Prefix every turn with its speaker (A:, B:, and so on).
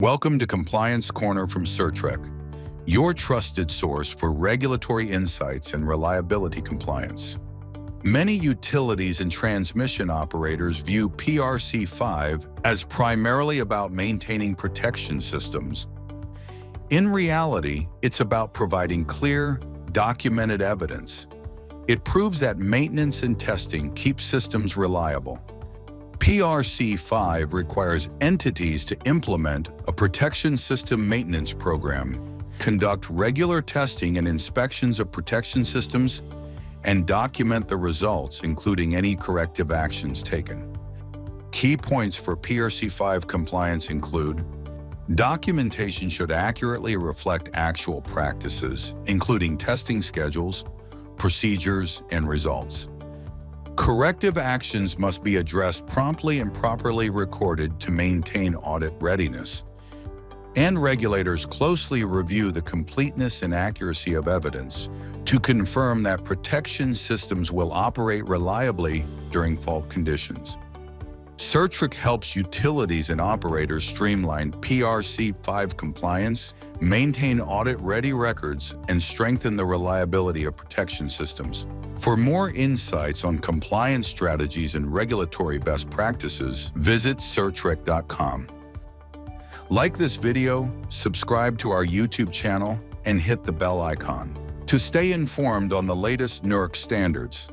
A: Welcome to Compliance Corner from Certrec, your trusted source for regulatory insights and reliability compliance. Many utilities and transmission operators view PRC-005 as primarily about maintaining protection systems. In reality, it's about providing clear, documented evidence. It proves that maintenance and testing keep systems reliable. PRC-005 requires entities to implement a protection system maintenance program, conduct regular testing and inspections of protection systems, and document the results, including any corrective actions taken. Key points for PRC-005 compliance include: documentation should accurately reflect actual practices, including testing schedules, procedures, and results. Corrective actions must be addressed promptly and properly recorded to maintain audit readiness. And regulators closely review the completeness and accuracy of evidence to confirm that protection systems will operate reliably during fault conditions. Certrec helps utilities and operators streamline PRC-005 compliance, maintain audit-ready records, and strengthen the reliability of protection systems. For more insights on compliance strategies and regulatory best practices, visit Certrec.com. Like this video, subscribe to our YouTube channel, and hit the bell icon to stay informed on the latest NERC standards.